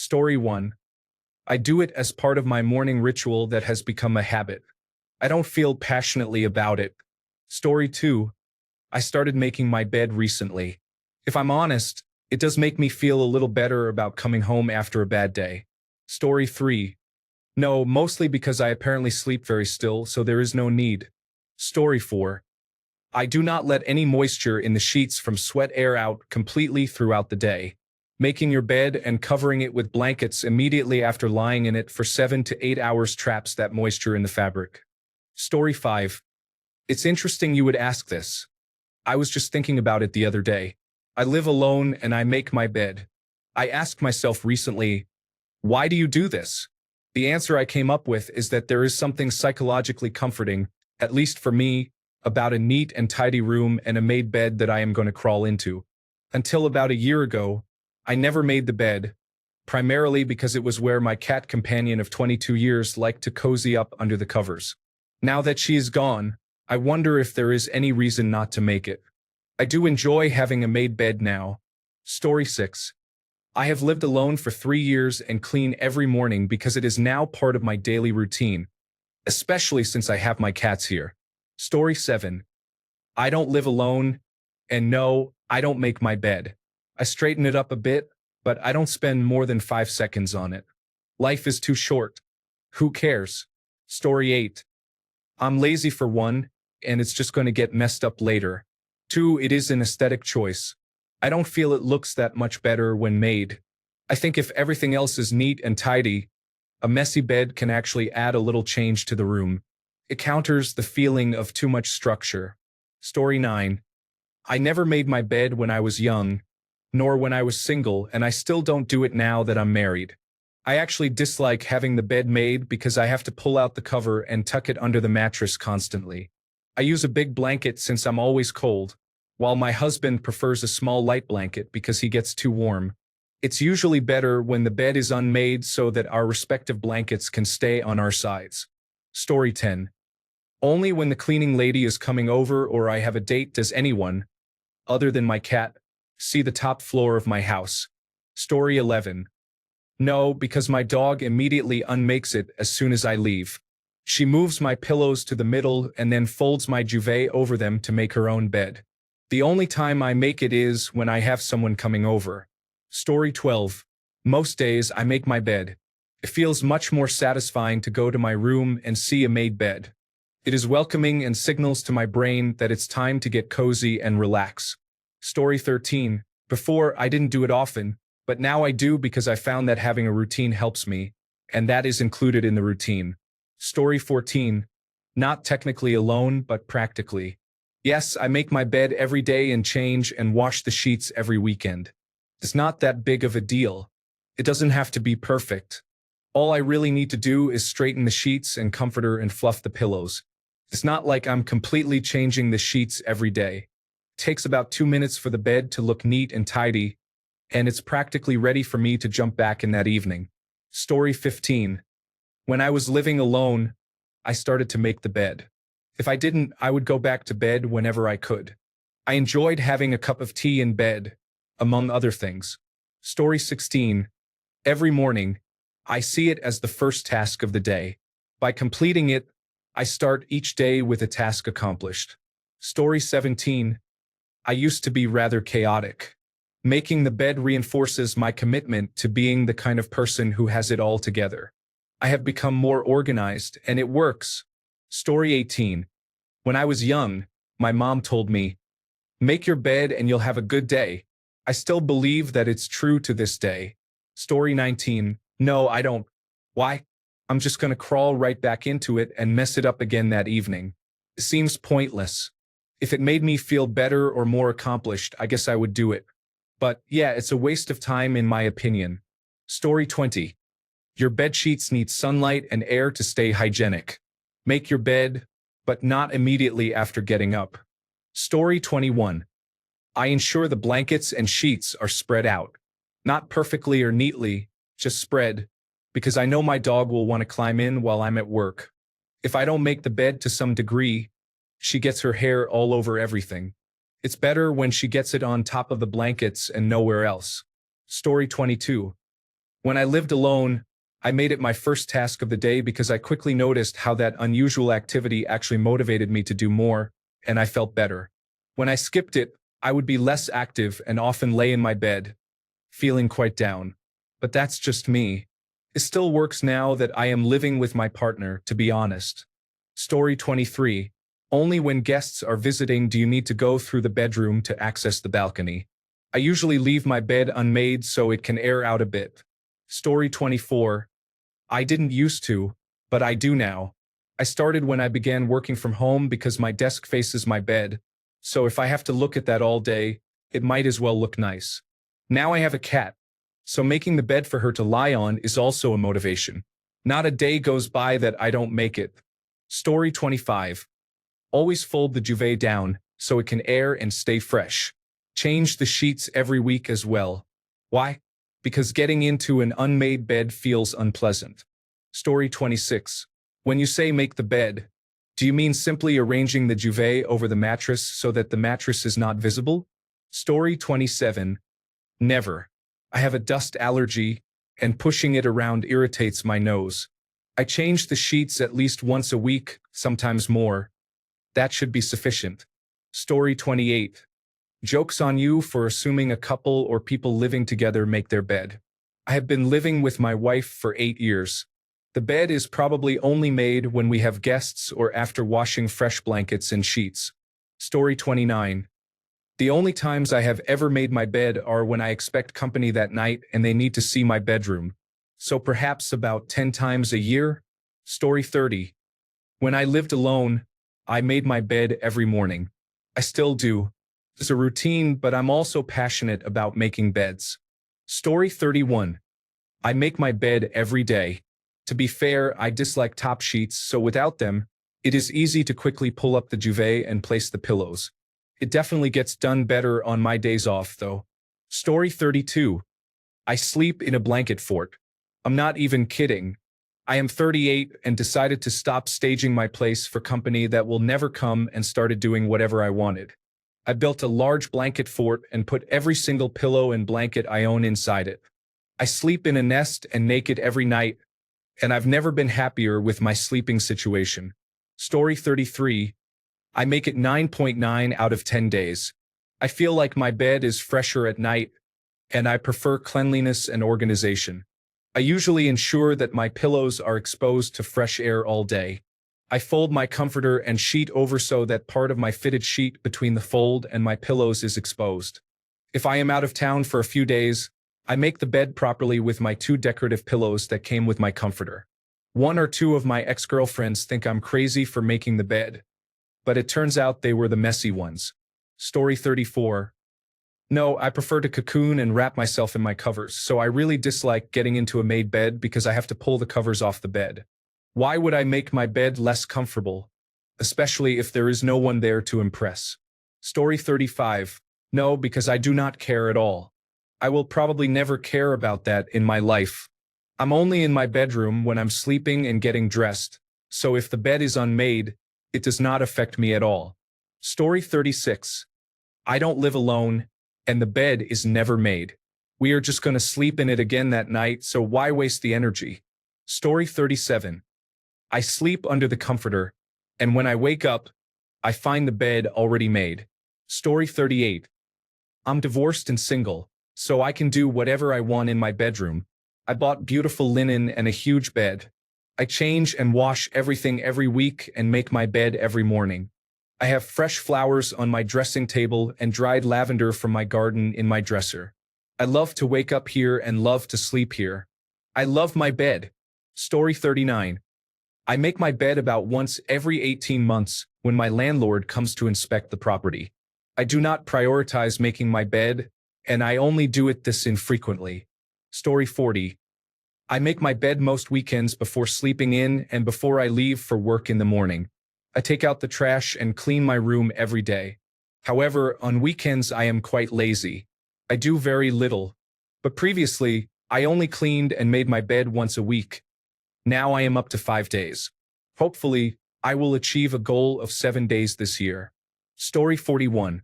Story 1. I do it as part of my morning ritual that has become a habit. I don't feel passionately about it. Story 2. I started making my bed recently. If I'm honest, it does make me feel a little better about coming home after a bad day. Story 3. No, mostly because I apparently sleep very still, so there is no need. Story 4. I do not let any moisture in the sheets from sweat air out completely throughout the day. Making your bed and covering it with blankets immediately after lying in it for 7 to 8 hours traps that moisture in the fabric. Story 5. It's interesting you would ask this. I was just thinking about it the other day. I live alone and I make my bed. I asked myself recently, why do you do this? The answer I came up with is that there is something psychologically comforting, at least for me, about a neat and tidy room and a made bed that I am going to crawl into. Until about a year ago, I never made the bed, primarily because it was where my cat companion of 22 years liked to cozy up under the covers. Now that she is gone, I wonder if there is any reason not to make it. I do enjoy having a made bed now. Story 6. I have lived alone for 3 years and clean every morning because it is now part of my daily routine, especially since I have my cats here. Story 7. I don't live alone, and no, I don't make my bed. I straighten it up a bit, but I don't spend more than 5 seconds on it. Life is too short. Who cares? Story 8. I'm lazy for one, and it's just going to get messed up later. 2. It is an aesthetic choice. I don't feel it looks that much better when made. I think if everything else is neat and tidy, a messy bed can actually add a little change to the room. It counters the feeling of too much structure. Story 9. I never made my bed when I was young, nor when I was single, and I still don't do it now that I'm married. I actually dislike having the bed made because I have to pull out the cover and tuck it under the mattress constantly. I use a big blanket since I'm always cold, while my husband prefers a small light blanket because he gets too warm. It's usually better when the bed is unmade so that our respective blankets can stay on our sides. Story 10. Only when the cleaning lady is coming over or I have a date does anyone, other than my cat, see the top floor of my house. Story 11. No, because my dog immediately unmakes it as soon as I leave. She moves my pillows to the middle and then folds my duvet over them to make her own bed. The only time I make it is when I have someone coming over. Story 12. Most days I make my bed. It feels much more satisfying to go to my room and see a made bed. It is welcoming and signals to my brain that it's time to get cozy and relax. Story 13. Before, I didn't do it often, but now I do because I found that having a routine helps me, and that is included in the routine. Story 14. Not technically alone, but practically. Yes, I make my bed every day and change and wash the sheets every weekend. It's not that big of a deal. It doesn't have to be perfect. All I really need to do is straighten the sheets and comforter and fluff the pillows. It's not like I'm completely changing the sheets every day. It takes about 2 minutes for the bed to look neat and tidy, and it's practically ready for me to jump back in that evening. Story 15. When I was living alone, I started to make the bed. If I didn't, I would go back to bed whenever I could. I enjoyed having a cup of tea in bed, among other things. Story 16. Every morning, I see it as the first task of the day. By completing it, I start each day with a task accomplished. Story 17. I used to be rather chaotic. Making the bed reinforces my commitment to being the kind of person who has it all together. I have become more organized, and it works. Story 18. When I was young, my mom told me, "Make your bed and you'll have a good day." I still believe that it's true to this day. Story 19. No, I don't. Why? I'm just going to crawl right back into it and mess it up again that evening. It seems pointless. If it made me feel better or more accomplished, I guess I would do it. But yeah, it's a waste of time in my opinion. Story 20. Your bed sheets need sunlight and air to stay hygienic. Make your bed, but not immediately after getting up. Story 21. I ensure the blankets and sheets are spread out. Not perfectly or neatly, just spread, because I know my dog will want to climb in while I'm at work. If I don't make the bed to some degree, she gets her hair all over everything. It's better when she gets it on top of the blankets and nowhere else. Story 22. When I lived alone, I made it my first task of the day because I quickly noticed how that unusual activity actually motivated me to do more, and I felt better. When I skipped it, I would be less active and often lay in my bed, feeling quite down. But that's just me. It still works now that I am living with my partner, to be honest. Story 23. Only when guests are visiting do you need to go through the bedroom to access the balcony. I usually leave my bed unmade so it can air out a bit. Story 24. I didn't used to, but I do now. I started when I began working from home because my desk faces my bed, so if I have to look at that all day, it might as well look nice. Now I have a cat, so making the bed for her to lie on is also a motivation. Not a day goes by that I don't make it. Story 25. Always fold the duvet down so it can air and stay fresh. Change the sheets every week as well. Why? Because getting into an unmade bed feels unpleasant. Story 26. When you say make the bed, do you mean simply arranging the duvet over the mattress so that the mattress is not visible? Story 27. Never. I have a dust allergy, and pushing it around irritates my nose. I change the sheets at least once a week, sometimes more. That should be sufficient. Story 28. Joke's on you for assuming a couple or people living together make their bed. I have been living with my wife for 8 years. The bed is probably only made when we have guests or after washing fresh blankets and sheets. Story 29. The only times I have ever made my bed are when I expect company that night and they need to see my bedroom. So perhaps about 10 times a year? Story 30. When I lived alone, I made my bed every morning. I still do. It's a routine, but I'm also passionate about making beds. Story 31. I make my bed every day. To be fair, I dislike top sheets, so without them, it is easy to quickly pull up the duvet and place the pillows. It definitely gets done better on my days off, though. Story 32. I sleep in a blanket fort. I'm not even kidding. I am 38 and decided to stop staging my place for company that will never come and started doing whatever I wanted. I built a large blanket fort and put every single pillow and blanket I own inside it. I sleep in a nest and naked every night, and I've never been happier with my sleeping situation. Story 33. I make it 9.9 out of 10 days. I feel like my bed is fresher at night, and I prefer cleanliness and organization. I usually ensure that my pillows are exposed to fresh air all day. I fold my comforter and sheet over so that part of my fitted sheet between the fold and my pillows is exposed. If I am out of town for a few days, I make the bed properly with my 2 decorative pillows that came with my comforter. 1 or 2 of my ex-girlfriends think I'm crazy for making the bed, but it turns out they were the messy ones. Story 34. No, I prefer to cocoon and wrap myself in my covers, so I really dislike getting into a made bed because I have to pull the covers off the bed. Why would I make my bed less comfortable, especially if there is no one there to impress? Story 35. No, because I do not care at all. I will probably never care about that in my life. I'm only in my bedroom when I'm sleeping and getting dressed, so if the bed is unmade, it does not affect me at all. Story 36. I don't live alone, and the bed is never made. We are just going to sleep in it again that night, so why waste the energy? Story 37. I sleep under the comforter, and when I wake up, I find the bed already made. Story 38. I'm divorced and single, so I can do whatever I want in my bedroom. I bought beautiful linen and a huge bed. I change and wash everything every week and make my bed every morning. I have fresh flowers on my dressing table and dried lavender from my garden in my dresser. I love to wake up here and love to sleep here. I love my bed. Story 39. I make my bed about once every 18 months when my landlord comes to inspect the property. I do not prioritize making my bed, and I only do it this infrequently. Story 40. I make my bed most weekends before sleeping in and before I leave for work in the morning. I take out the trash and clean my room every day. However, on weekends I am quite lazy. I do very little. But previously, I only cleaned and made my bed once a week. Now I am up to 5 days. Hopefully, I will achieve a goal of 7 days this year. Story 41.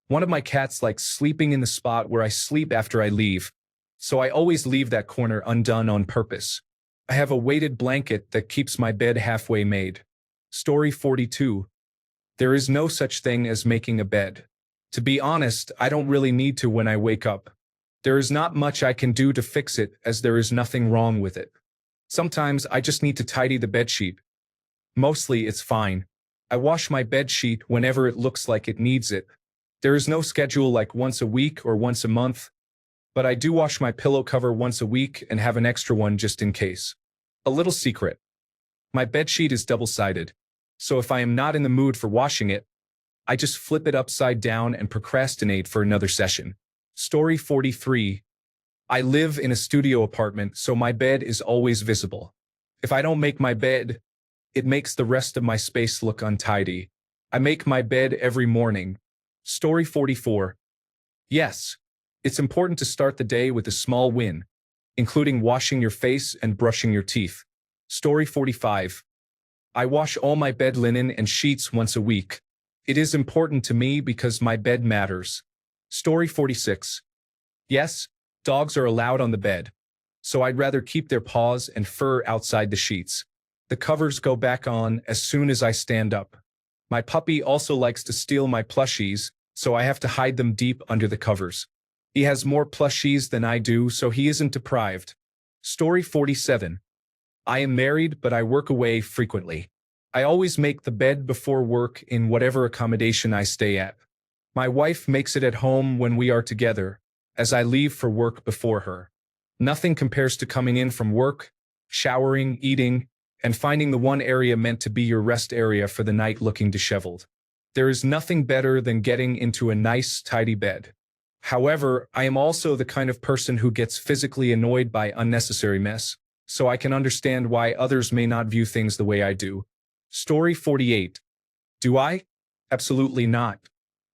One of my cats likes sleeping in the spot where I sleep after I leave. so I always leave that corner undone on purpose. I have a weighted blanket that keeps my bed halfway made. Story 42. There is no such thing as making a bed. To be honest, I don't really need to when I wake up. There is not much I can do to fix it, as there is nothing wrong with it. Sometimes I just need to tidy the bedsheet. Mostly it's fine. I wash my bedsheet whenever it looks like it needs it. There is no schedule like once a week or once a month, but I do wash my pillow cover once a week and have an extra one just in case. A little secret. My bedsheet is double-sided, so if I am not in the mood for washing it, I just flip it upside down and procrastinate for another session. Story 43. I live in a studio apartment, so my bed is always visible. If I don't make my bed, it makes the rest of my space look untidy. I make my bed every morning. Story 44. Yes, it's important to start the day with a small win, including washing your face and brushing your teeth. Story 45. I wash all my bed linen and sheets once a week. It is important to me because my bed matters. Story 46. Yes, dogs are allowed on the bed, so I'd rather keep their paws and fur outside the sheets. The covers go back on as soon as I stand up. My puppy also likes to steal my plushies, so I have to hide them deep under the covers. He has more plushies than I do, so he isn't deprived. Story 47. I am married, but I work away frequently. I always make the bed before work in whatever accommodation I stay at. My wife makes it at home when we are together, as I leave for work before her. Nothing compares to coming in from work, showering, eating, and finding the one area meant to be your rest area for the night looking disheveled. There is nothing better than getting into a nice, tidy bed. However, I am also the kind of person who gets physically annoyed by unnecessary mess, so I can understand why others may not view things the way I do. Story 48. Do I? Absolutely not.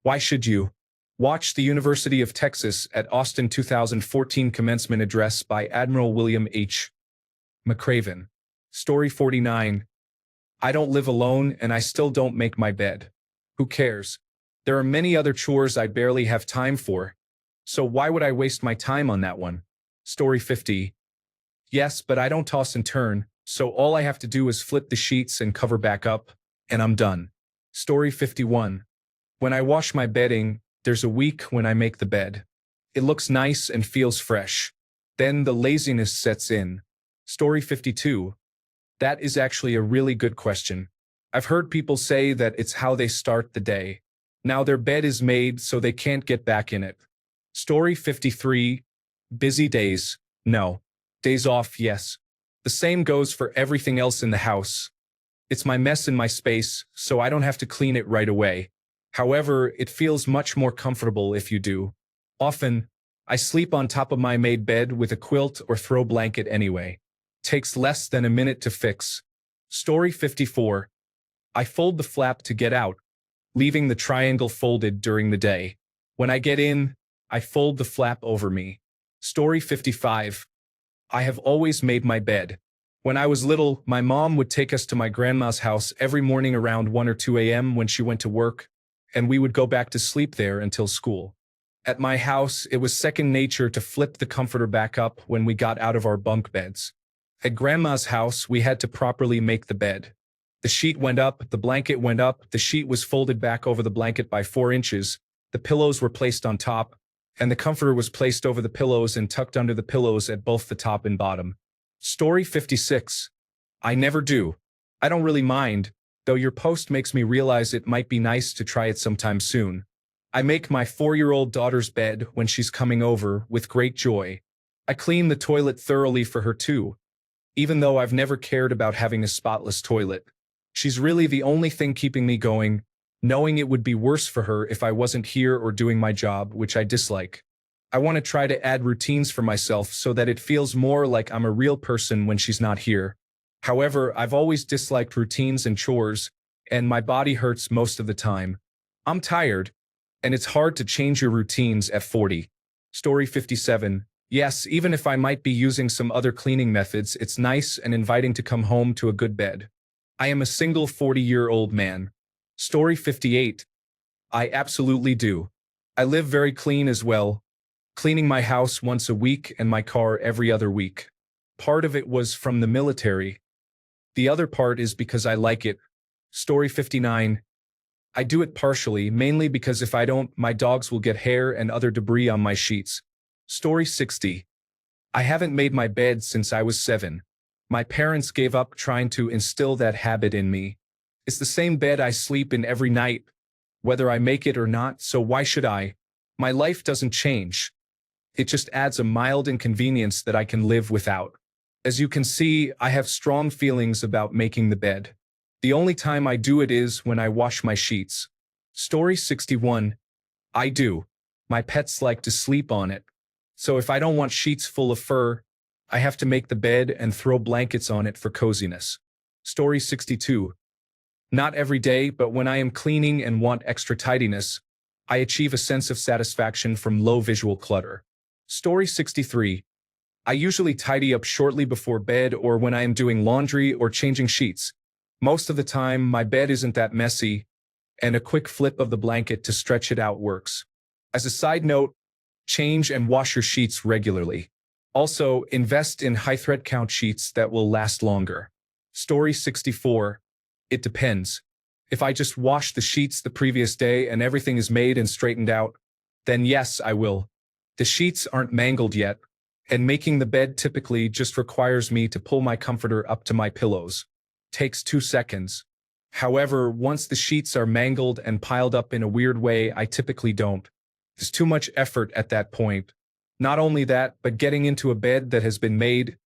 Why should you? Watch the University of Texas at Austin 2014 commencement address by Admiral William H. McCraven. Story 49. I don't live alone and I still don't make my bed. Who cares? There are many other chores I barely have time for, so why would I waste my time on that one? Story 50. Yes, but I don't toss and turn, so all I have to do is flip the sheets and cover back up, and I'm done. Story 51. When I wash my bedding, there's a week when I make the bed. It looks nice and feels fresh. Then the laziness sets in. Story 52. That is actually a really good question. I've heard people say that it's how they start the day. Now their bed is made so they can't get back in it. Story 53. Busy days. No. Days off, yes. The same goes for everything else in the house. It's my mess in my space, so I don't have to clean it right away. However, it feels much more comfortable if you do. Often, I sleep on top of my made bed with a quilt or throw blanket anyway. Takes less than a minute to fix. Story 54. I fold the flap to get out, leaving the triangle folded during the day. When I get in, I fold the flap over me. Story 55. I have always made my bed. When I was little, my mom would take us to my grandma's house every morning around 1 or 2 a.m. when she went to work, and we would go back to sleep there until school. At my house, it was second nature to flip the comforter back up when we got out of our bunk beds. At Grandma's house, we had to properly make the bed. The sheet went up, the blanket went up, the sheet was folded back over the blanket by 4 inches, the pillows were placed on top, and the comforter was placed over the pillows and tucked under the pillows at both the top and bottom. Story 56. I never do. I don't really mind, though your post makes me realize it might be nice to try it sometime soon. I make my 4-year-old daughter's bed when she's coming over with great joy. I clean the toilet thoroughly for her too, even though I've never cared about having a spotless toilet. She's really the only thing keeping me going, knowing it would be worse for her if I wasn't here or doing my job, which I dislike. I want to try to add routines for myself so that it feels more like I'm a real person when she's not here. However, I've always disliked routines and chores, and my body hurts most of the time. I'm tired, and it's hard to change your routines at 40. Story 57. Yes, even if I might be using some other cleaning methods, it's nice and inviting to come home to a good bed. I am a single 40-year-old man. Story 58. I absolutely do. I live very clean as well. cleaning my house once a week and my car every other week. Part of it was from the military. The other part is because I like it. Story 59. I do it partially, mainly because if I don't, my dogs will get hair and other debris on my sheets. Story 60. I haven't made my bed since I was 7. My parents gave up trying to instill that habit in me. It's the same bed I sleep in every night, whether I make it or not, so why should I? My life doesn't change. It just adds a mild inconvenience that I can live without. As you can see, I have strong feelings about making the bed. The only time I do it is when I wash my sheets. Story 61. I do. My pets like to sleep on it. So if I don't want sheets full of fur, I have to make the bed and throw blankets on it for coziness. Story 62. Not every day, but when I am cleaning and want extra tidiness, I achieve a sense of satisfaction from low visual clutter. Story 63. I usually tidy up shortly before bed or when I am doing laundry or changing sheets. Most of the time, my bed isn't that messy, and a quick flip of the blanket to stretch it out works. As a side note, change and wash your sheets regularly. Also, invest in high thread count sheets that will last longer. Story 64. It depends. If I just wash the sheets the previous day and everything is made and straightened out, then yes, I will. The sheets aren't mangled yet, and making the bed typically just requires me to pull my comforter up to my pillows. Takes 2 seconds. However, once the sheets are mangled and piled up in a weird way, I typically don't. There's too much effort at that point. Not only that, but getting into a bed that has been made,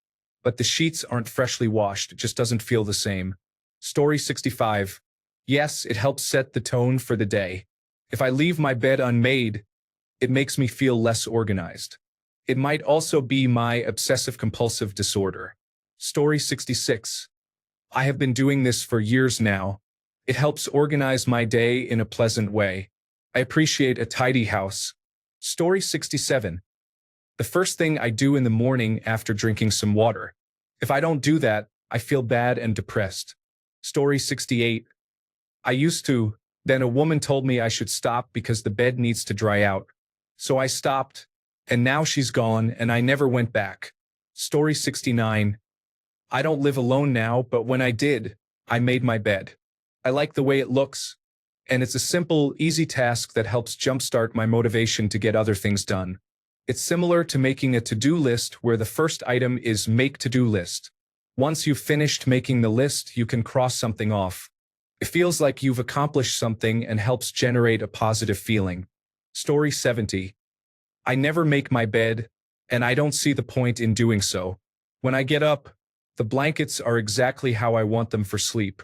but the sheets aren't freshly washed, it just doesn't feel the same. Story 65. Yes, it helps set the tone for the day. If I leave my bed unmade, it makes me feel less organized. It might also be my obsessive-compulsive disorder. Story 66. I have been doing this for years now. It helps organize my day in a pleasant way. I appreciate a tidy house. Story 67. The first thing I do in the morning after drinking some water. If I don't do that, I feel bad and depressed. Story 68. I used to, then a woman told me I should stop because the bed needs to dry out. So I stopped, and now she's gone and I never went back. Story 69. I don't live alone now, but when I did, I made my bed. I like the way it looks, and it's a simple, easy task that helps jumpstart my motivation to get other things done. It's similar to making a to-do list where the first item is make to-do list. Once you've finished making the list, you can cross something off. It feels like you've accomplished something and helps generate a positive feeling. Story 70. I never make my bed, and I don't see the point in doing so. When I get up, the blankets are exactly how I want them for sleep.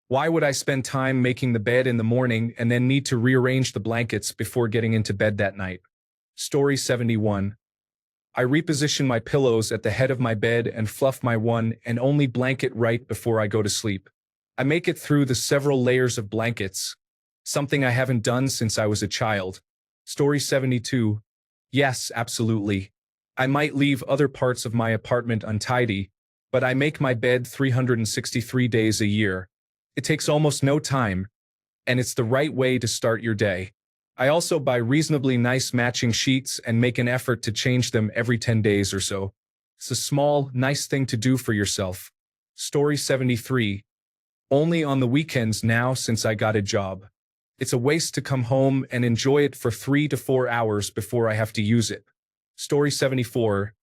Why would I spend time making the bed in the morning and then need to rearrange the blankets before getting into bed that night? Story 71. I reposition my pillows at the head of my bed and fluff my one and only blanket right before I go to sleep. I make it through the several layers of blankets, something I haven't done since I was a child. Story 72. Yes, absolutely. I might leave other parts of my apartment untidy, but I make my bed 363 days a year. It takes almost no time, and it's the right way to start your day. I also buy reasonably nice matching sheets and make an effort to change them every 10 days or so. It's a small, nice thing to do for yourself. Story 73. Only on the weekends now since I got a job. It's a waste to come home and enjoy it for 3 to 4 hours before I have to use it. Story 74.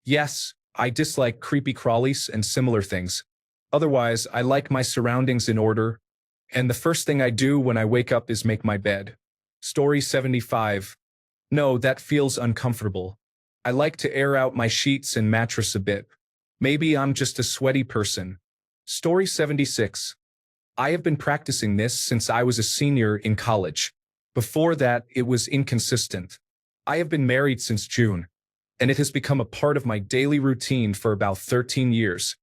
Yes, I dislike creepy crawlies and similar things. Otherwise, I like my surroundings in order, and the first thing I do when I wake up is make my bed. Story 75. No, that feels uncomfortable. I like to air out my sheets and mattress a bit. Maybe I'm just a sweaty person. Story 76. I have been practicing this since I was a senior in college. Before that, it was inconsistent. I have been married since June, and it has become a part of my daily routine for about 13 years.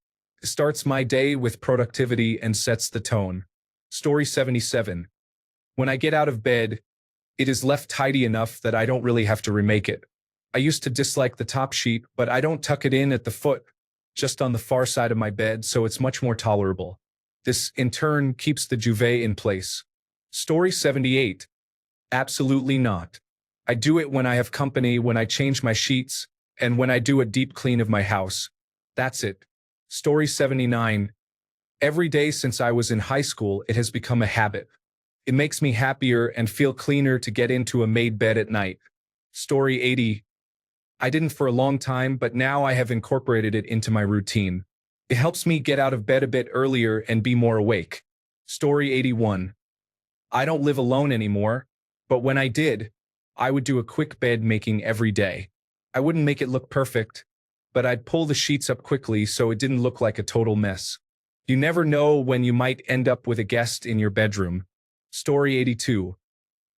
It starts my day with productivity and sets the tone. Story 77. When I get out of bed, it is left tidy enough that I don't really have to remake it. I used to dislike the top sheet, but I don't tuck it in at the foot, just on the far side of my bed, so it's much more tolerable. This, in turn, keeps the duvet in place. Story 78. Absolutely not. I do it when I have company, when I change my sheets, and when I do a deep clean of my house. That's it. Story 79. Every day since I was in high school, it has become a habit. It makes me happier and feel cleaner to get into a made bed at night. Story 80. I didn't for a long time, but now I have incorporated it into my routine. It helps me get out of bed a bit earlier and be more awake. Story 81. I don't live alone anymore, but when I did, I would do a quick bed making every day. I wouldn't make it look perfect, but I'd pull the sheets up quickly so it didn't look like a total mess. You never know when you might end up with a guest in your bedroom. Story 82.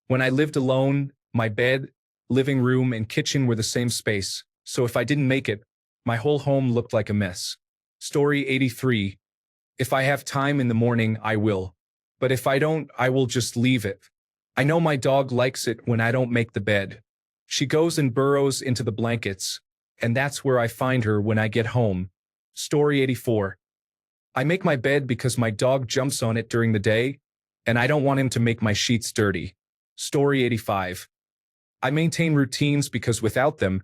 When I lived alone, my bed, living room, and kitchen were the same space, so if I didn't make it, my whole home looked like a mess. Story 83. If I have time in the morning, I will. But if I don't, I will just leave it. I know my dog likes it when I don't make the bed. She goes and burrows into the blankets, and that's where I find her when I get home. Story 84. I make my bed because my dog jumps on it during the day, and I don't want him to make my sheets dirty. Story 85. I maintain routines because without them,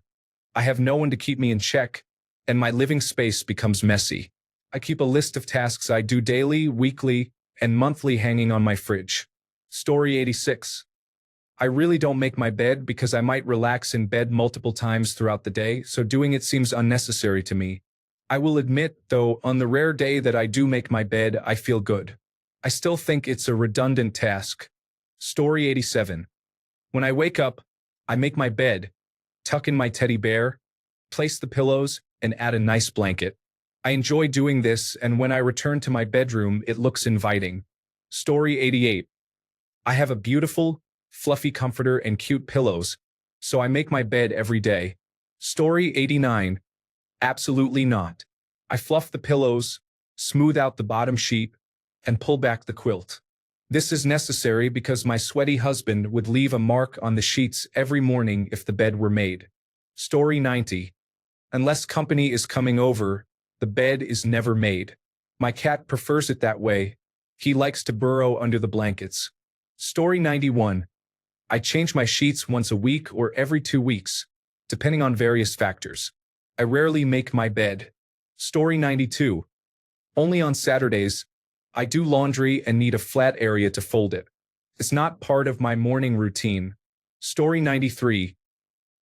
I have no one to keep me in check, and my living space becomes messy. I keep a list of tasks I do daily, weekly, and monthly hanging on my fridge. Story 86. I really don't make my bed because I might relax in bed multiple times throughout the day, so doing it seems unnecessary to me. I will admit, though, on the rare day that I do make my bed, I feel good. I still think it's a redundant task. Story 87. When I wake up, I make my bed, tuck in my teddy bear, place the pillows, and add a nice blanket. I enjoy doing this, and when I return to my bedroom, it looks inviting. Story 88. I have a beautiful, fluffy comforter and cute pillows, so I make my bed every day. Story 89. Absolutely not. I fluff the pillows, smooth out the bottom sheet, and pull back the quilt. This is necessary because my sweaty husband would leave a mark on the sheets every morning if the bed were made. Story 90. Unless company is coming over, the bed is never made. My cat prefers it that way. He likes to burrow under the blankets. Story 91. I change my sheets once a week or every 2 weeks, depending on various factors. I rarely make my bed. Story 92. Only on Saturdays, I do laundry and need a flat area to fold it. It's not part of my morning routine. Story 93.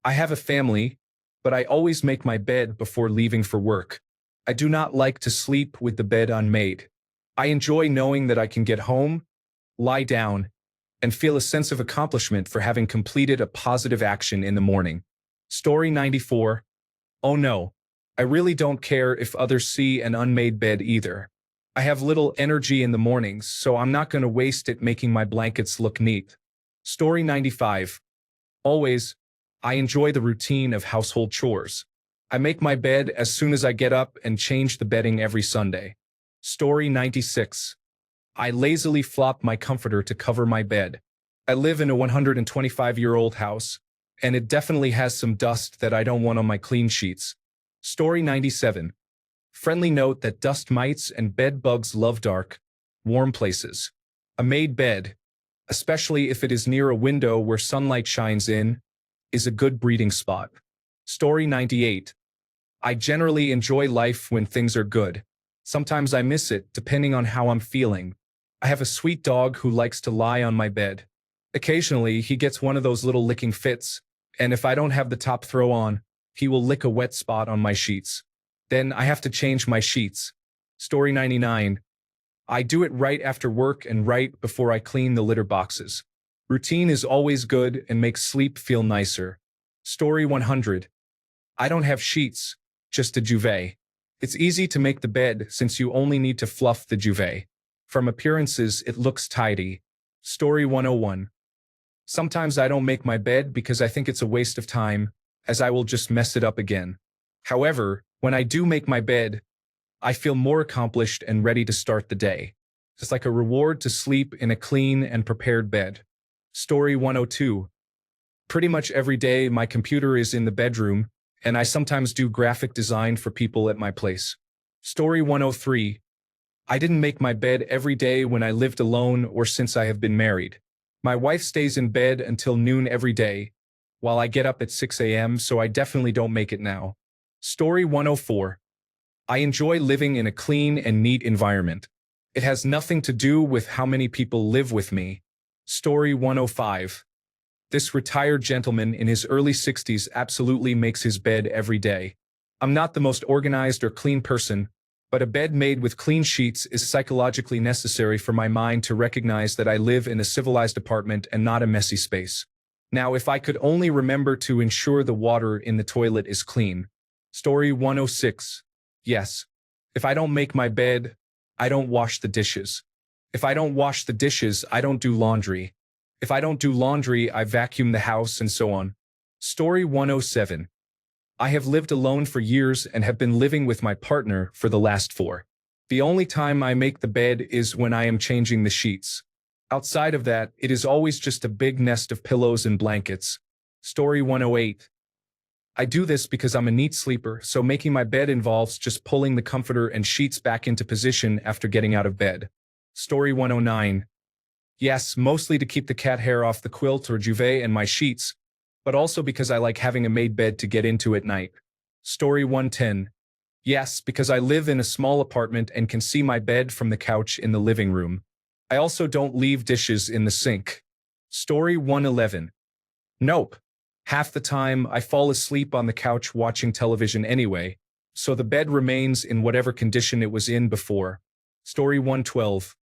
I have a family, but I always make my bed before leaving for work. I do not like to sleep with the bed unmade. I enjoy knowing that I can get home, lie down, and feel a sense of accomplishment for having completed a positive action in the morning. Story 94. Oh no, I really don't care if others see an unmade bed either. I have little energy in the mornings, so I'm not going to waste it making my blankets look neat. Story 95. Always, I enjoy the routine of household chores. I make my bed as soon as I get up and change the bedding every Sunday. Story 96. I lazily flop my comforter to cover my bed. I live in a 125-year-old house, and it definitely has some dust that I don't want on my clean sheets. Story 97. Friendly note that dust mites and bed bugs love dark, warm places. A made bed, especially if it is near a window where sunlight shines in, is a good breeding spot. Story 98. I generally enjoy life when things are good. Sometimes I miss it, depending on how I'm feeling. I have a sweet dog who likes to lie on my bed. Occasionally, he gets one of those little licking fits, and if I don't have the top throw on, he will lick a wet spot on my sheets. Then I have to change my sheets. Story 99. I do it right after work and right before I clean the litter boxes. Routine is always good and makes sleep feel nicer. Story 100. I don't have sheets, just a duvet. It's easy to make the bed since you only need to fluff the duvet. From appearances, it looks tidy. Story 101. Sometimes I don't make my bed because I think it's a waste of time, as I will just mess it up again. However, when I do make my bed, I feel more accomplished and ready to start the day. It's like a reward to sleep in a clean and prepared bed. Story 102. Pretty much every day my computer is in the bedroom, and I sometimes do graphic design for people at my place. Story 103. I didn't make my bed every day when I lived alone or since I have been married. My wife stays in bed until noon every day, while I get up at 6 a.m., so I definitely don't make it now. Story 104. I enjoy living in a clean and neat environment. It has nothing to do with how many people live with me. Story 105. This retired gentleman in his early 60s absolutely makes his bed every day. I'm not the most organized or clean person, but a bed made with clean sheets is psychologically necessary for my mind to recognize that I live in a civilized apartment and not a messy space. Now, if I could only remember to ensure the water in the toilet is clean. Story 106. Yes. If I don't make my bed, I don't wash the dishes. If I don't wash the dishes, I don't do laundry. If I don't do laundry, I vacuum the house and so on. Story 107. I have lived alone for years and have been living with my partner for the last 4. The only time I make the bed is when I am changing the sheets. Outside of that, it is always just a big nest of pillows and blankets. Story 108. I do this because I'm a neat sleeper, so making my bed involves just pulling the comforter and sheets back into position after getting out of bed. Story 109. Yes, mostly to keep the cat hair off the quilt or duvet and my sheets, but also because I like having a made bed to get into at night. Story 110. Yes, because I live in a small apartment and can see my bed from the couch in the living room. I also don't leave dishes in the sink. Story 111. Nope. Half the time, I fall asleep on the couch watching television anyway, so the bed remains in whatever condition it was in before. Story 112.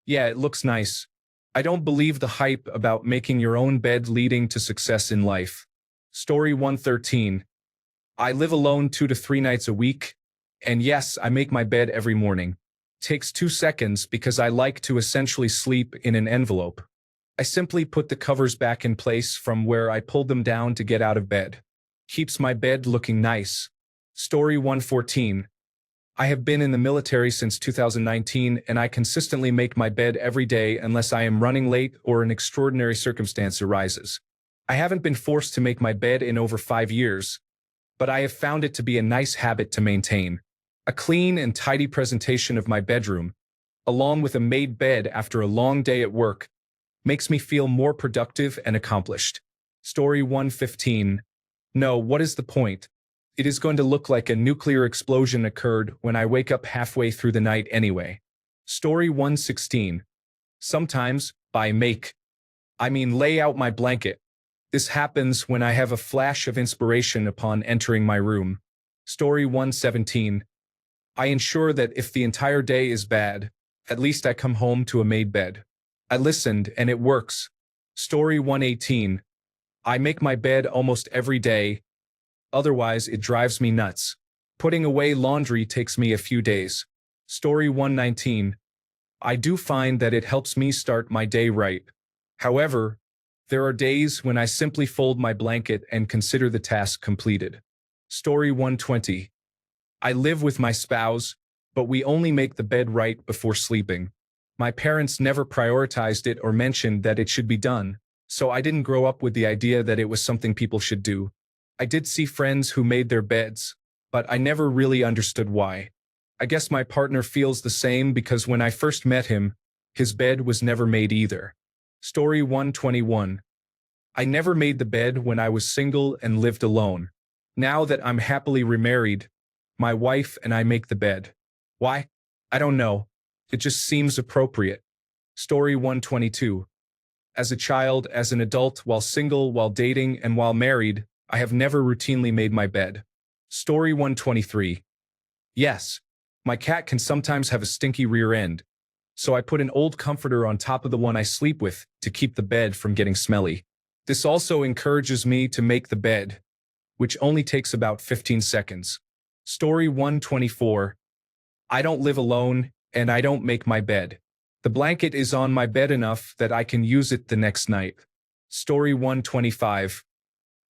Yeah, it looks nice. I don't believe the hype about making your own bed leading to success in life. Story 113. I live alone 2 to 3 nights a week, and yes, I make my bed every morning. Takes 2 seconds because I like to essentially sleep in an envelope. I simply put the covers back in place from where I pulled them down to get out of bed. Keeps my bed looking nice. Story 114. I have been in the military since 2019 and I consistently make my bed every day unless I am running late or an extraordinary circumstance arises. I haven't been forced to make my bed in over 5 years, but I have found it to be a nice habit to maintain. A clean and tidy presentation of my bedroom, along with a made bed after a long day at work, makes me feel more productive and accomplished. Story 115. No, what is the point? It is going to look like a nuclear explosion occurred when I wake up halfway through the night anyway. Story 116. Sometimes, by make, I mean lay out my blanket. This happens when I have a flash of inspiration upon entering my room. Story 117. I ensure that if the entire day is bad, at least I come home to a made bed. I listened and it works. Story 118. I make my bed almost every day. Otherwise, it drives me nuts. Putting away laundry takes me a few days. Story 119. I do find that it helps me start my day right. However, there are days when I simply fold my blanket and consider the task completed. Story 120. I live with my spouse, but we only make the bed right before sleeping. My parents never prioritized it or mentioned that it should be done, so I didn't grow up with the idea that it was something people should do. I did see friends who made their beds, but I never really understood why. I guess my partner feels the same because when I first met him, his bed was never made either. Story 121. I never made the bed when I was single and lived alone. Now that I'm happily remarried, my wife and I make the bed. Why? I don't know. It just seems appropriate. Story 122. As a child, as an adult, while single, while dating, and while married, I have never routinely made my bed. Story 123. Yes, my cat can sometimes have a stinky rear end, so I put an old comforter on top of the one I sleep with to keep the bed from getting smelly. This also encourages me to make the bed, which only takes about 15 seconds. Story 124. I don't live alone, and I don't make my bed. The blanket is on my bed enough that I can use it the next night. Story 125.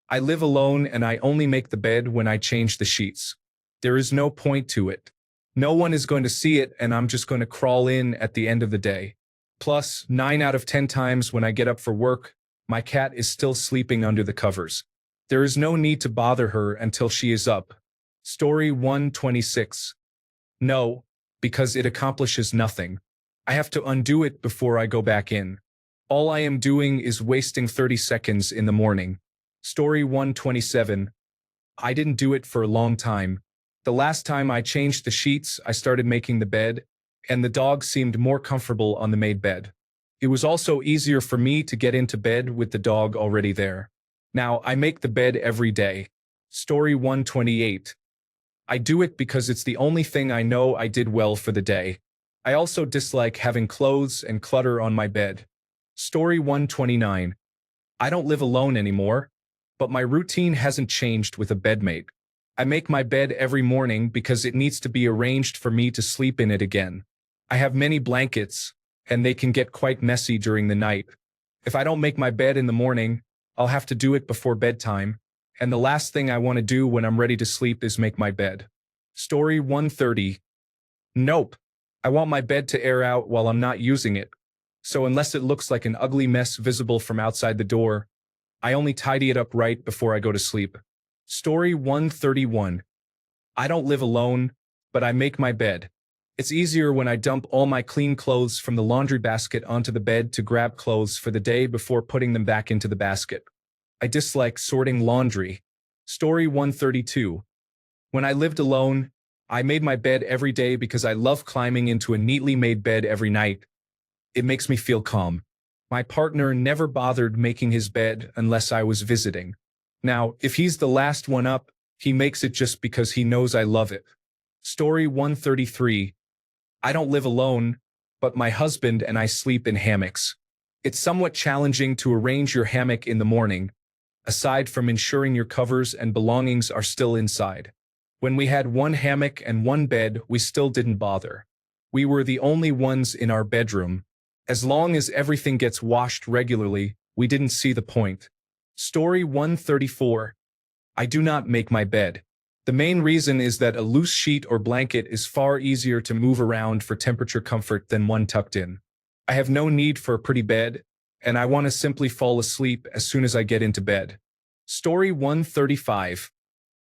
I live alone and I only make the bed when I change the sheets. There is no point to it. No one is going to see it and I'm just going to crawl in at the end of the day. Plus, 9 out of 10 times when I get up for work, my cat is still sleeping under the covers. There is no need to bother her until she is up. Story 126. No, because it accomplishes nothing. I have to undo it before I go back in. All I am doing is wasting 30 seconds in the morning. Story 127. I didn't do it for a long time. The last time I changed the sheets, I started making the bed, and the dog seemed more comfortable on the made bed. It was also easier for me to get into bed with the dog already there. Now, I make the bed every day. Story 128. I do it because it's the only thing I know I did well for the day. I also dislike having clothes and clutter on my bed. Story 129. I don't live alone anymore, but my routine hasn't changed with a bedmate. I make my bed every morning because it needs to be arranged for me to sleep in it again. I have many blankets, and they can get quite messy during the night. If I don't make my bed in the morning, I'll have to do it before bedtime, and the last thing I want to do when I'm ready to sleep is make my bed. Story 130. Nope. I want my bed to air out while I'm not using it. So unless it looks like an ugly mess visible from outside the door, I only tidy it up right before I go to sleep. Story 131. I don't live alone, but I make my bed. It's easier when I dump all my clean clothes from the laundry basket onto the bed to grab clothes for the day before putting them back into the basket. I dislike sorting laundry. Story 132. When I lived alone, I made my bed every day because I love climbing into a neatly made bed every night. It makes me feel calm. My partner never bothered making his bed unless I was visiting. Now, if he's the last one up, he makes it just because he knows I love it. Story 133. I don't live alone, but my husband and I sleep in hammocks. It's somewhat challenging to arrange your hammock in the morning, aside from ensuring your covers and belongings are still inside. When we had one hammock and one bed, we still didn't bother. We were the only ones in our bedroom. As long as everything gets washed regularly, we didn't see the point. Story 134. I do not make my bed. The main reason is that a loose sheet or blanket is far easier to move around for temperature comfort than one tucked in. I have no need for a pretty bed, and I want to simply fall asleep as soon as I get into bed. Story 135.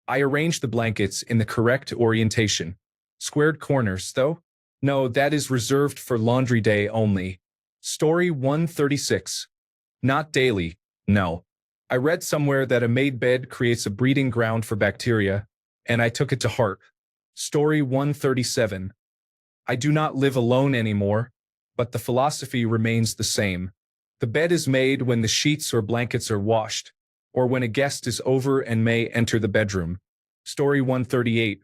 I arrange the blankets in the correct orientation. Squared corners, though? No, that is reserved for laundry day only. Story 136. Not daily, no. I read somewhere that a made bed creates a breeding ground for bacteria, and I took it to heart. Story 137. I do not live alone anymore, but the philosophy remains the same. The bed is made when the sheets or blankets are washed, or when a guest is over and may enter the bedroom. Story 138.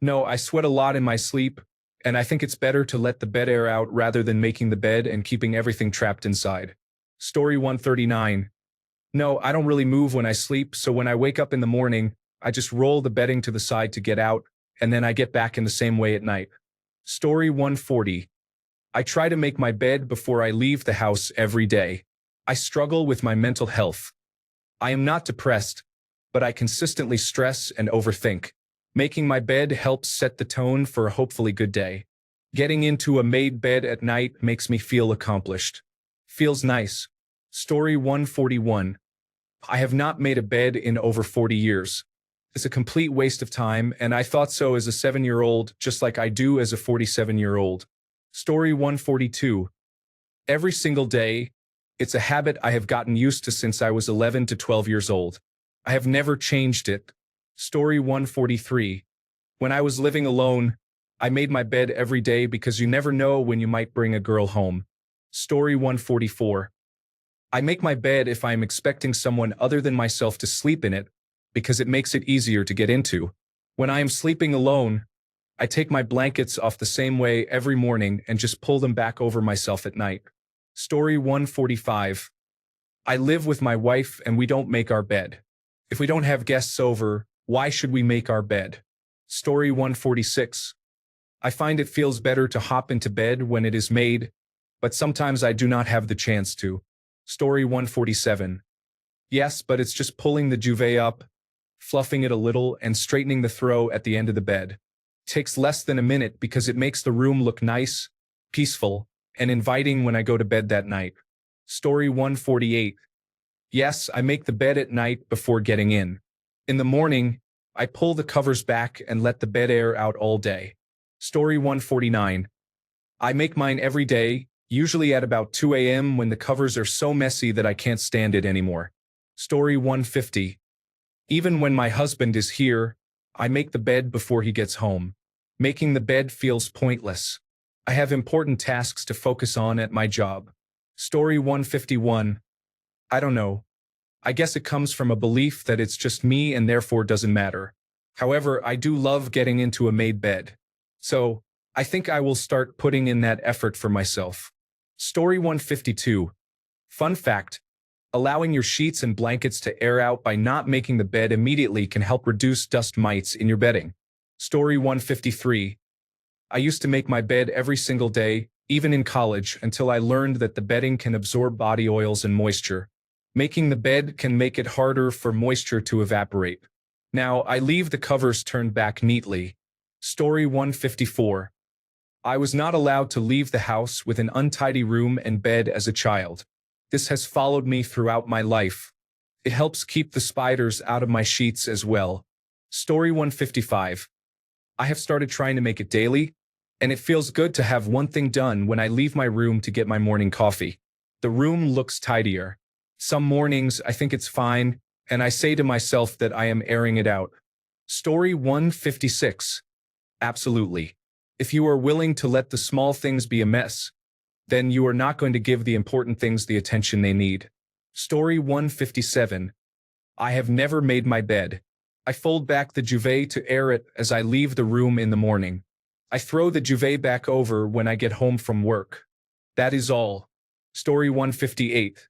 No, I sweat a lot in my sleep, and I think it's better to let the bed air out rather than making the bed and keeping everything trapped inside. Story 139. No, I don't really move when I sleep, so when I wake up in the morning, I just roll the bedding to the side to get out, and then I get back in the same way at night. Story 140. I try to make my bed before I leave the house every day. I struggle with my mental health. I am not depressed, but I consistently stress and overthink. Making my bed helps set the tone for a hopefully good day. Getting into a made bed at night makes me feel accomplished. Feels nice. Story 141. I have not made a bed in over 40 years. It's a complete waste of time, and I thought so as a 7-year-old, just like I do as a 47-year-old. Story 142. Every single day, it's a habit I have gotten used to since I was 11 to 12 years old. I have never changed it. Story 143. When I was living alone, I made my bed every day because you never know when you might bring a girl home. Story 144. I make my bed if I am expecting someone other than myself to sleep in it, because it makes it easier to get into. When I am sleeping alone, I take my blankets off the same way every morning and just pull them back over myself at night. Story 145. I live with my wife and we don't make our bed. If we don't have guests over, why should we make our bed? Story 146. I find it feels better to hop into bed when it is made, but sometimes I do not have the chance to. Story 147. Yes, but it's just pulling the duvet up, fluffing it a little, and straightening the throw at the end of the bed. Takes less than a minute because it makes the room look nice, peaceful, and inviting when I go to bed that night. Story 148. Yes, I make the bed at night before getting in. In the morning, I pull the covers back and let the bed air out all day. Story 149. I make mine every day, usually at about 2 a.m. when the covers are so messy that I can't stand it anymore. Story 150. Even when my husband is here, I make the bed before he gets home. Making the bed feels pointless. I have important tasks to focus on at my job. Story 151. I don't know. I guess it comes from a belief that it's just me and therefore doesn't matter. However, I do love getting into a made bed. So, I think I will start putting in that effort for myself. Story 152. Fun fact. Allowing your sheets and blankets to air out by not making the bed immediately can help reduce dust mites in your bedding. Story 153. I used to make my bed every single day, even in college, until I learned that the bedding can absorb body oils and moisture. Making the bed can make it harder for moisture to evaporate. Now, I leave the covers turned back neatly. Story 154. I was not allowed to leave the house with an untidy room and bed as a child. This has followed me throughout my life. It helps keep the spiders out of my sheets as well. Story 155. I have started trying to make it daily, and it feels good to have one thing done when I leave my room to get my morning coffee. The room looks tidier. Some mornings I think it's fine, and I say to myself that I am airing it out. Story 156. Absolutely. If you are willing to let the small things be a mess, then you are not going to give the important things the attention they need. Story 157. I have never made my bed. I fold back the duvet to air it as I leave the room in the morning. I throw the duvet back over when I get home from work. That is all. Story 158.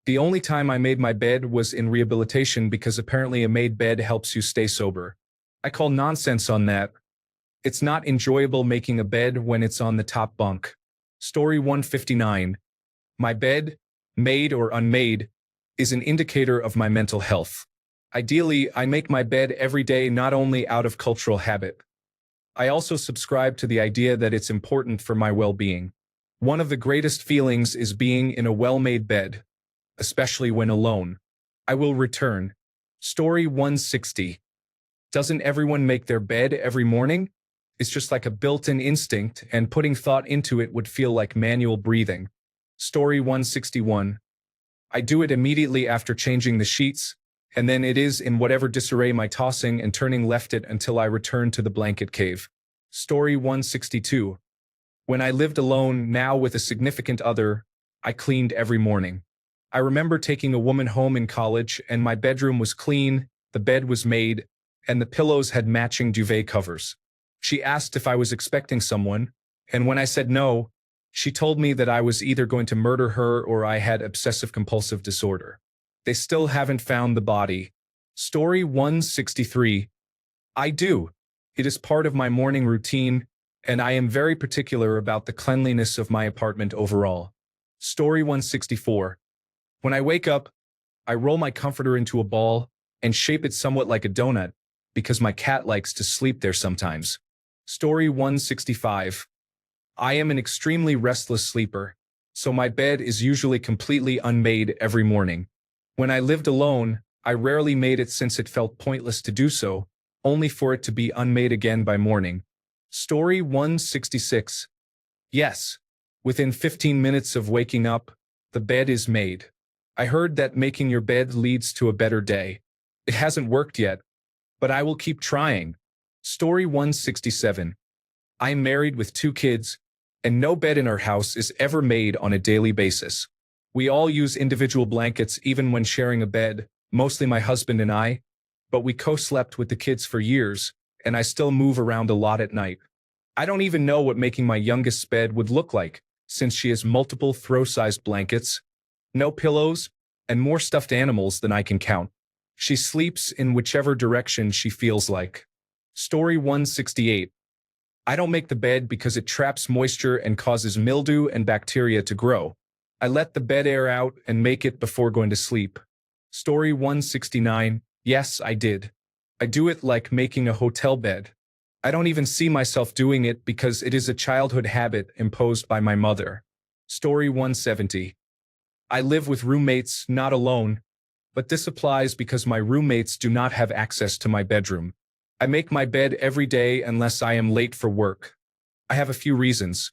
The only time I made my bed was in rehabilitation because apparently a made bed helps you stay sober. I call nonsense on that. It's not enjoyable making a bed when it's on the top bunk. Story 159. My bed, made or unmade, is an indicator of my mental health. Ideally, I make my bed every day not only out of cultural habit. I also subscribe to the idea that it's important for my well-being. One of the greatest feelings is being in a well-made bed, especially when alone. I will return. Story 160. Doesn't everyone make their bed every morning? It's just like a built-in instinct, and putting thought into it would feel like manual breathing. Story 161. I do it immediately after changing the sheets, and then it is in whatever disarray my tossing and turning left it until I return to the blanket cave. Story 162. When I lived alone, now with a significant other, I cleaned every morning. I remember taking a woman home in college, and my bedroom was clean, the bed was made, and the pillows had matching duvet covers. She asked if I was expecting someone, and when I said no, she told me that I was either going to murder her or I had obsessive-compulsive disorder. They still haven't found the body. Story 163. I do. It is part of my morning routine, and I am very particular about the cleanliness of my apartment overall. Story 164. When I wake up, I roll my comforter into a ball and shape it somewhat like a donut, because my cat likes to sleep there sometimes. Story 165. I am an extremely restless sleeper, so my bed is usually completely unmade every morning. When I lived alone, I rarely made it since it felt pointless to do so, only for it to be unmade again by morning. Story 166. Yes, within 15 minutes of waking up, the bed is made. I heard that making your bed leads to a better day. It hasn't worked yet, but I will keep trying. Story 167. I am married with 2 kids, and no bed in our house is ever made on a daily basis. We all use individual blankets even when sharing a bed, mostly my husband and I, but we co-slept with the kids for years, and I still move around a lot at night. I don't even know what making my youngest's bed would look like, since she has multiple throw-sized blankets, no pillows, and more stuffed animals than I can count. She sleeps in whichever direction she feels like. Story 168. I don't make the bed because it traps moisture and causes mildew and bacteria to grow. I let the bed air out and make it before going to sleep. Story 169. Yes, I did. I do it like making a hotel bed. I don't even see myself doing it because it is a childhood habit imposed by my mother. Story 170. I live with roommates, not alone, but this applies because my roommates do not have access to my bedroom. I make my bed every day unless I am late for work. I have a few reasons.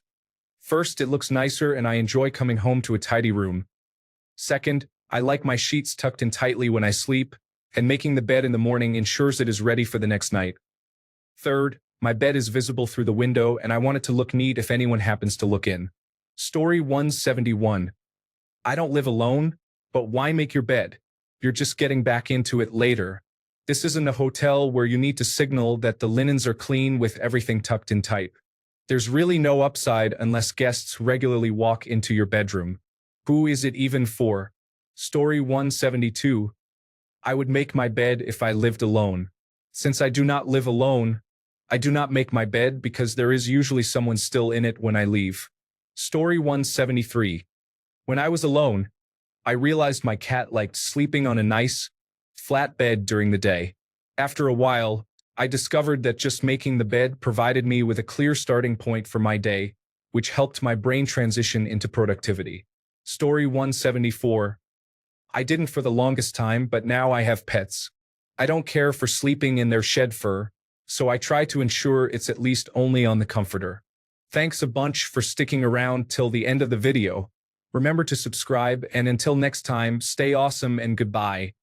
First, it looks nicer and I enjoy coming home to a tidy room. Second, I like my sheets tucked in tightly when I sleep, and making the bed in the morning ensures it is ready for the next night. Third, my bed is visible through the window and I want it to look neat if anyone happens to look in. Story 171. I don't live alone, but why make your bed? You're just getting back into it later. This isn't a hotel where you need to signal that the linens are clean with everything tucked in tight. There's really no upside unless guests regularly walk into your bedroom. Who is it even for? Story 172. I would make my bed if I lived alone. Since I do not live alone, I do not make my bed because there is usually someone still in it when I leave. Story 173. When I was alone, I realized my cat liked sleeping on a nice, flat bed during the day. After a while, I discovered that just making the bed provided me with a clear starting point for my day, which helped my brain transition into productivity. Story 174. I didn't for the longest time, but now I have pets. I don't care for sleeping in their shed fur, so I try to ensure it's at least only on the comforter. Thanks a bunch for sticking around till the end of the video. Remember to subscribe, and until next time, stay awesome and goodbye.